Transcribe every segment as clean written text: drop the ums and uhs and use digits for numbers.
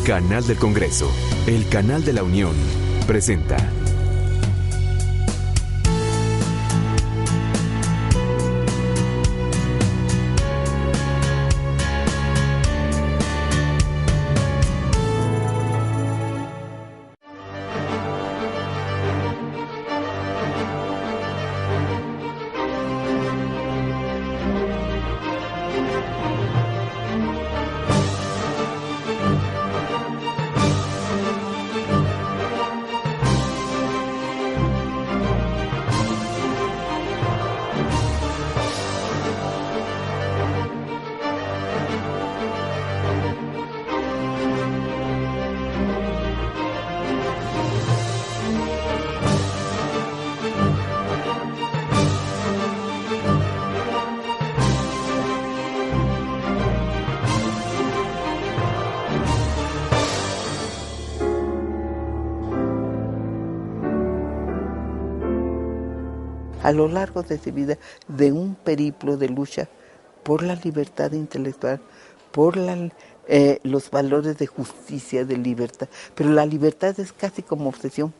Canal del Congreso, el canal de la Unión, presenta. A lo largo de su vida, de un periplo de lucha por la libertad intelectual, por los valores de justicia, de libertad. Pero la libertad es casi como obsesión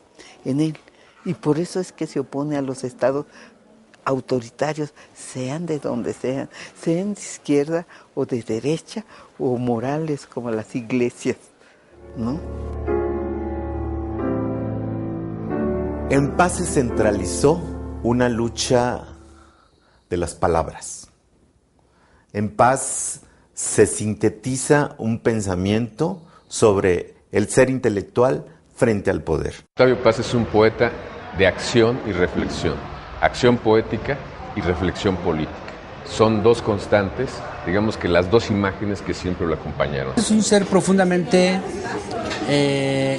en él. Y por eso es que se opone a los estados autoritarios, sean de donde sean de izquierda o de derecha, o morales como las iglesias, ¿no? En Paz se centralizó una lucha de las palabras. En Paz se sintetiza un pensamiento sobre el ser intelectual frente al poder. Octavio Paz es un poeta de acción y reflexión, acción poética y reflexión política. Son dos constantes, digamos que las dos imágenes que siempre lo acompañaron. Es un ser profundamente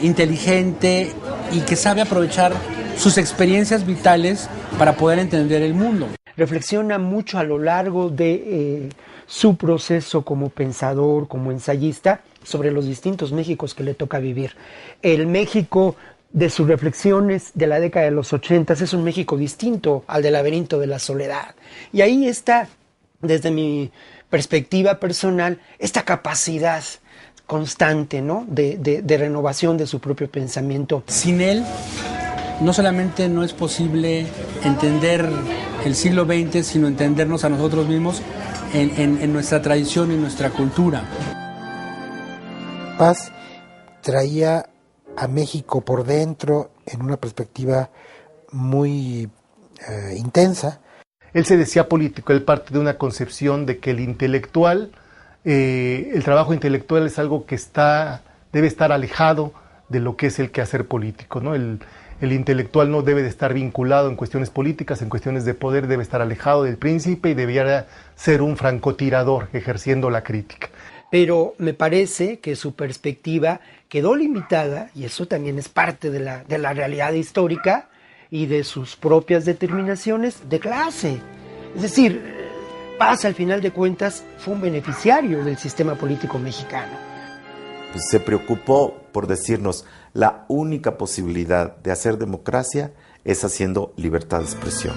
inteligente y que sabe aprovechar sus experiencias vitales para poder entender el mundo. Reflexiona mucho a lo largo de su proceso como pensador, como ensayista, sobre los distintos Méxicos que le toca vivir. El México de sus reflexiones de la década de los 80 es un México distinto al del laberinto de la soledad. Y ahí está, desde mi perspectiva personal, esta capacidad constante, ¿no?, de renovación de su propio pensamiento. Sin él, no solamente no es posible entender el siglo XX, sino entendernos a nosotros mismos en nuestra tradición y nuestra cultura. Paz traía a México por dentro en una perspectiva muy intensa. Él se decía político, él parte de una concepción de que el intelectual, el trabajo intelectual es algo que debe estar alejado de lo que es el quehacer político, ¿no? El intelectual no debe de estar vinculado en cuestiones políticas, en cuestiones de poder, debe estar alejado del príncipe y debiera ser un francotirador ejerciendo la crítica. Pero me parece que su perspectiva quedó limitada, y eso también es parte de la realidad histórica y de sus propias determinaciones de clase. Es decir, Paz, al final de cuentas, fue un beneficiario del sistema político mexicano. Pues se preocupó por decirnos, la única posibilidad de hacer democracia es haciendo libertad de expresión.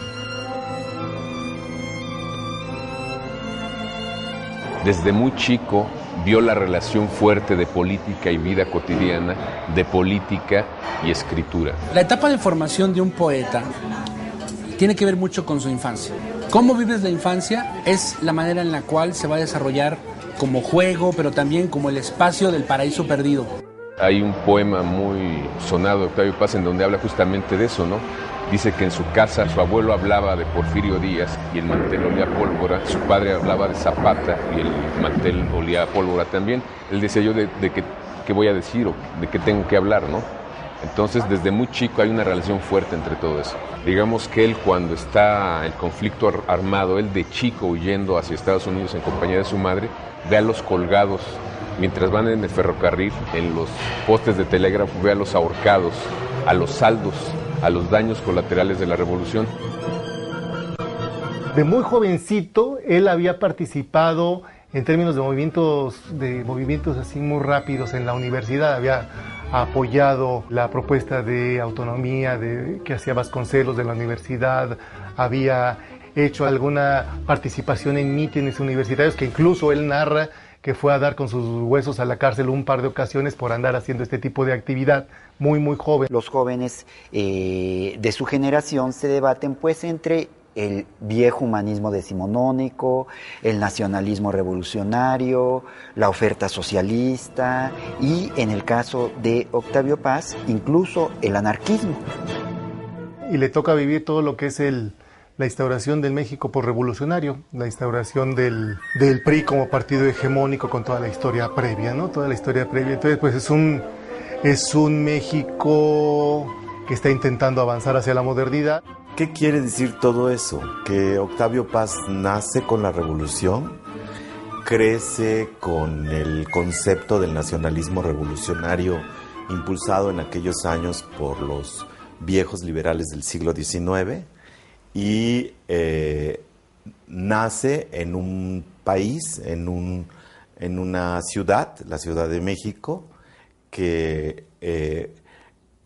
Desde muy chico vio la relación fuerte de política y vida cotidiana, de política y escritura. La etapa de formación de un poeta tiene que ver mucho con su infancia. Cómo vives la infancia es la manera en la cual se va a desarrollar como juego, pero también como el espacio del paraíso perdido. Hay un poema muy sonado de Octavio Paz en donde habla justamente de eso, ¿no? Dice que en su casa su abuelo hablaba de Porfirio Díaz y el mantel olía a pólvora, su padre hablaba de Zapata y el mantel olía a pólvora también. Él decía yo de qué voy a decir o de qué tengo que hablar, ¿no? Entonces desde muy chico hay una relación fuerte entre todo eso. Digamos que él cuando está el conflicto armado, él de chico huyendo hacia Estados Unidos en compañía de su madre, ve a los colgados mientras van en el ferrocarril, en los postes de telégrafo, ve a los ahorcados, a los saldos, a los daños colaterales de la revolución. De muy jovencito, él había participado en términos de movimientos así muy rápidos en la universidad, había apoyado la propuesta de autonomía que hacía Vasconcelos de la universidad, había hecho alguna participación en mítines universitarios que incluso él narra que fue a dar con sus huesos a la cárcel un par de ocasiones por andar haciendo este tipo de actividad, muy joven. Los jóvenes de su generación se debaten pues entre el viejo humanismo decimonónico, el nacionalismo revolucionario, la oferta socialista y, en el caso de Octavio Paz, incluso el anarquismo. Y le toca vivir todo lo que es la instauración del México posrevolucionario, la instauración del PRI como partido hegemónico con toda la historia previa, ¿no? Toda la historia previa. Entonces, pues es un México que está intentando avanzar hacia la modernidad. ¿Qué quiere decir todo eso? Que Octavio Paz nace con la revolución, crece con el concepto del nacionalismo revolucionario impulsado en aquellos años por los viejos liberales del siglo XIX y nace en un país, en una ciudad, la Ciudad de México, que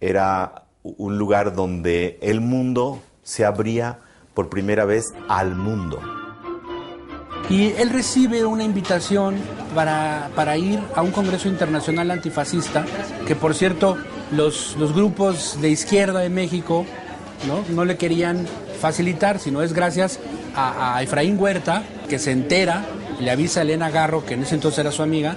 era un lugar donde el mundo se abría por primera vez al mundo. Y él recibe una invitación para ir a un congreso internacional antifascista, que por cierto los grupos de izquierda de México no le querían facilitar, sino es gracias a Efraín Huerta, que se entera, le avisa a Elena Garro, que en ese entonces era su amiga,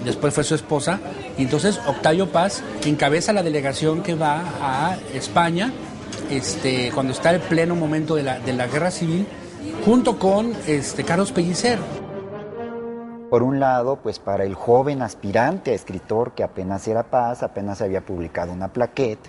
después fue su esposa, y entonces Octavio Paz encabeza la delegación que va a España, cuando está el pleno momento de la guerra civil, junto con Carlos Pellicer. Por un lado, pues para el joven aspirante a escritor que apenas era Paz, apenas había publicado una plaquette,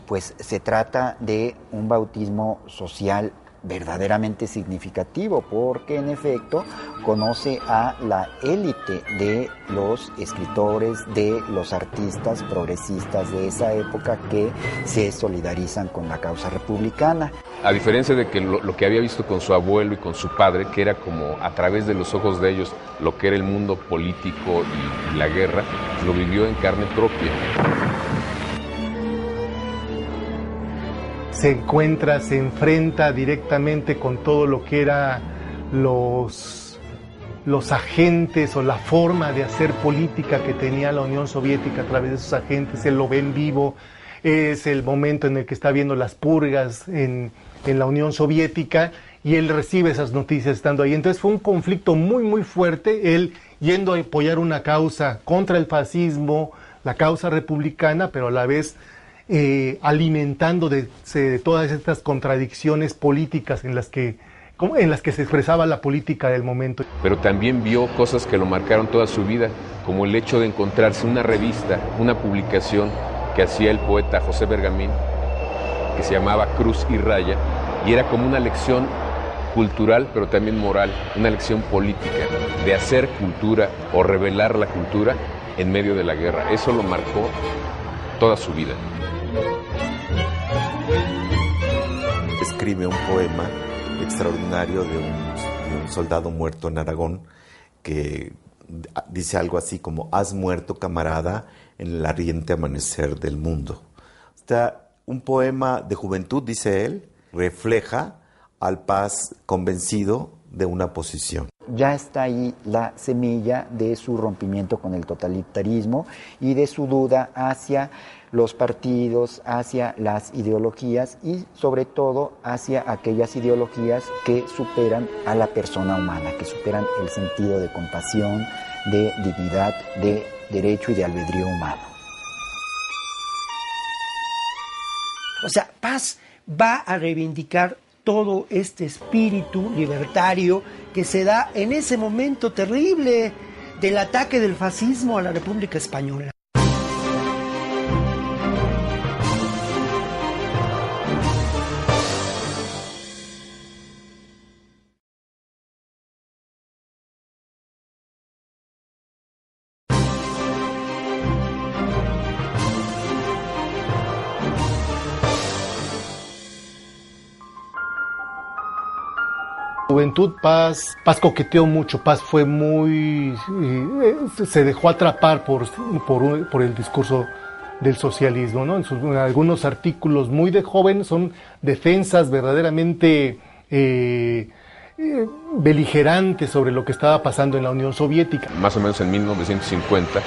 pues se trata de un bautismo social verdaderamente significativo, porque en efecto conoce a la élite de los escritores, de los artistas progresistas de esa época que se solidarizan con la causa republicana. A diferencia de que lo que había visto con su abuelo y con su padre, que era como a través de los ojos de ellos lo que era el mundo político y la guerra, lo vivió en carne propia. Se enfrenta directamente con todo lo que era los agentes o la forma de hacer política que tenía la Unión Soviética a través de esos agentes. Él lo ve en vivo, es el momento en el que está viendo las purgas en la Unión Soviética y él recibe esas noticias estando ahí. Entonces fue un conflicto muy fuerte, él yendo a apoyar una causa contra el fascismo, la causa republicana, pero a la vez alimentando de todas estas contradicciones políticas en las que se expresaba la política del momento. Pero también vio cosas que lo marcaron toda su vida, como el hecho de encontrarse una revista, una publicación que hacía el poeta José Bergamín, que se llamaba Cruz y Raya, y era como una lección cultural, pero también moral, una lección política, de hacer cultura o revelar la cultura en medio de la guerra. Eso lo marcó toda su vida. Escribe un poema extraordinario de un soldado muerto en Aragón que dice algo así como: has muerto, camarada, en el ardiente amanecer del mundo. Un poema de juventud, dice él, refleja al Paz convencido de una posición. Ya está ahí la semilla de su rompimiento con el totalitarismo y de su duda hacia los partidos, hacia las ideologías y sobre todo hacia aquellas ideologías que superan a la persona humana, que superan el sentido de compasión, de dignidad, de derecho y de albedrío humano. O sea, Paz va a reivindicar todo este espíritu libertario que se da en ese momento terrible del ataque del fascismo a la República Española. Juventud, Paz coqueteó mucho, Paz fue se dejó atrapar por el discurso del socialismo, ¿no? En algunos artículos muy de joven son defensas verdaderamente beligerante sobre lo que estaba pasando en la Unión Soviética. Más o menos en 1950,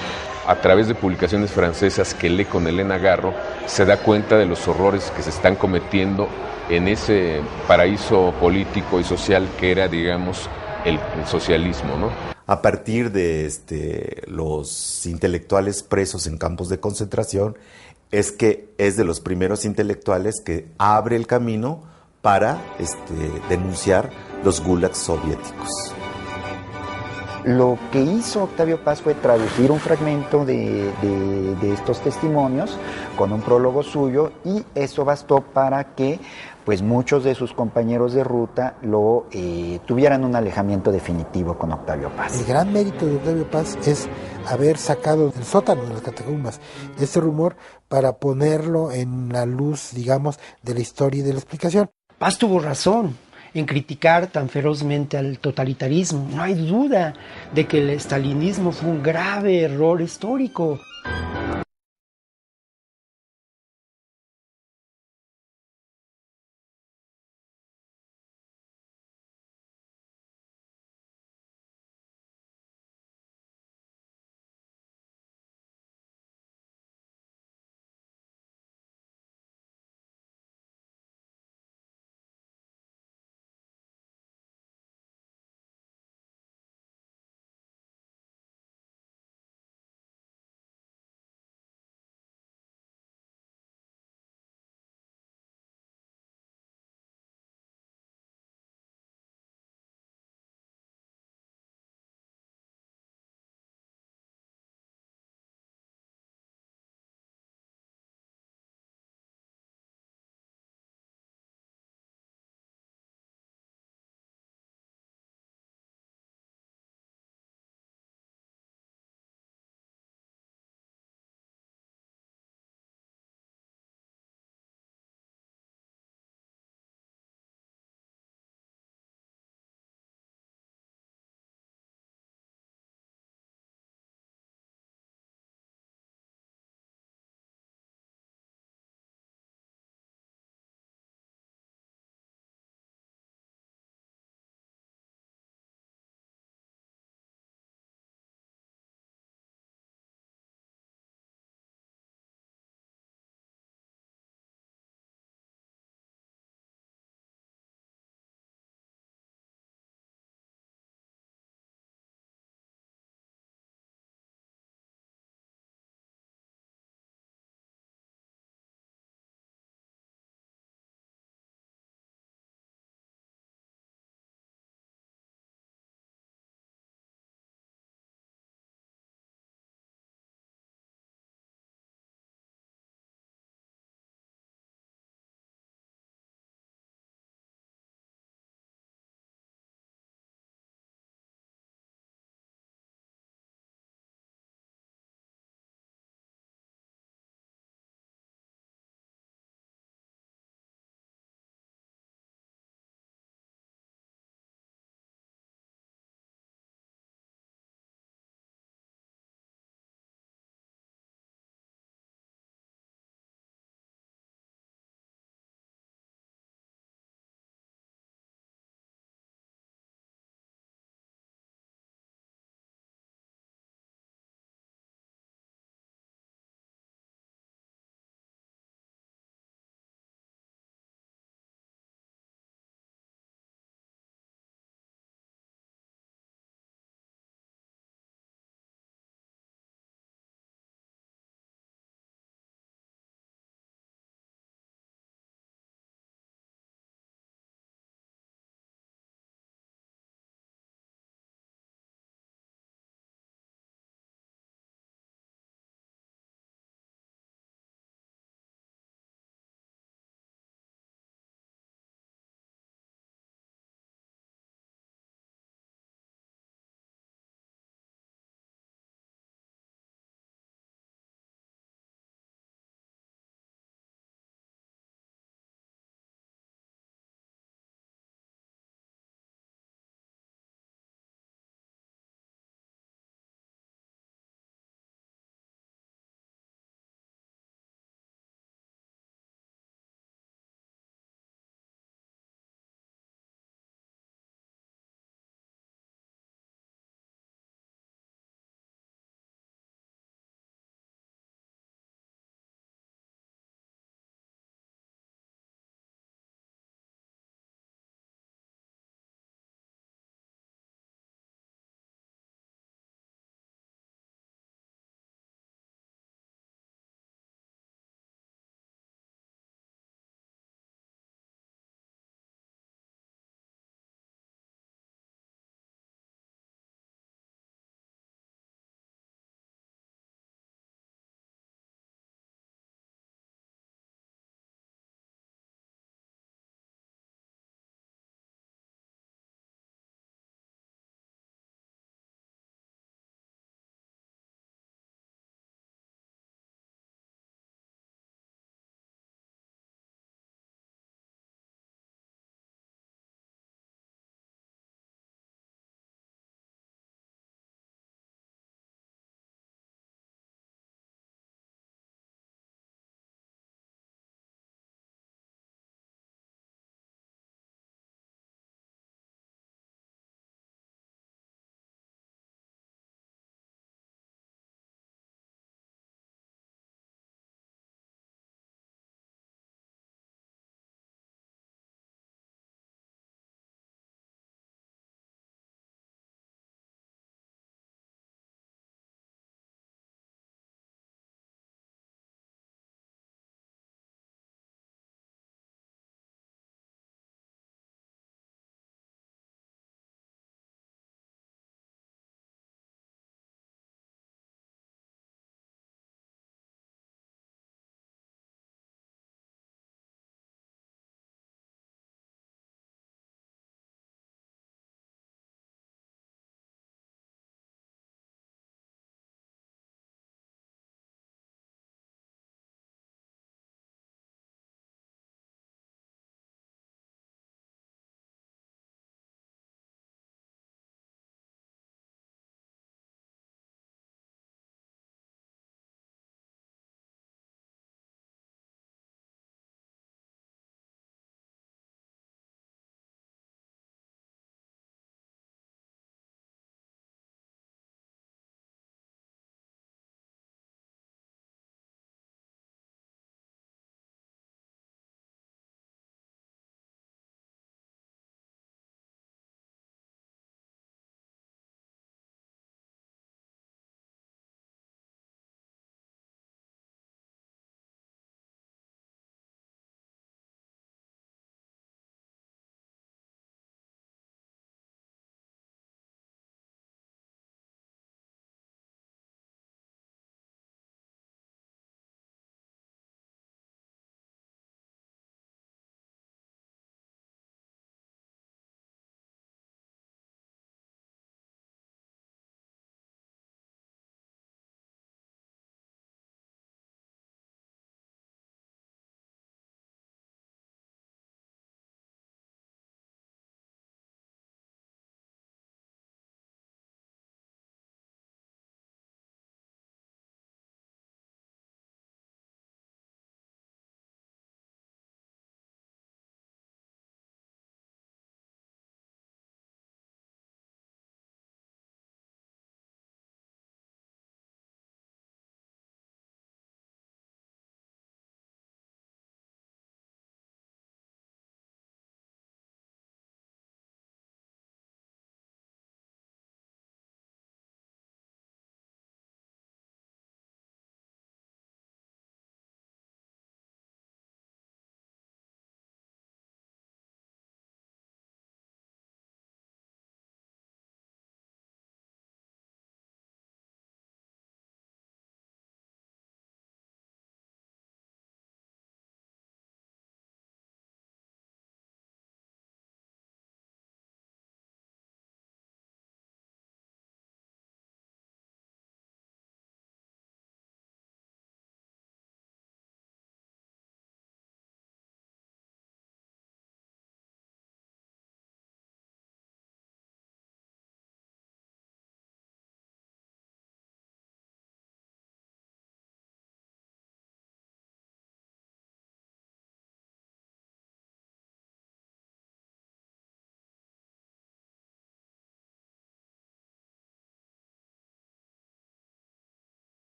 a través de publicaciones francesas que lee con Elena Garro, se da cuenta de los horrores que se están cometiendo en ese paraíso político y social que era, digamos, el socialismo, ¿no? A partir de los intelectuales presos en campos de concentración, es que es de los primeros intelectuales que abre el camino para denunciar los gulags soviéticos. Lo que hizo Octavio Paz fue traducir un fragmento de estos testimonios con un prólogo suyo, y eso bastó para que pues muchos de sus compañeros de ruta tuvieran un alejamiento definitivo con Octavio Paz. El gran mérito de Octavio Paz es haber sacado del sótano, de las catacumbas, este rumor para ponerlo en la luz, digamos, de la historia y de la explicación. Paz tuvo razón en criticar tan ferozmente al totalitarismo. No hay duda de que el estalinismo fue un grave error histórico.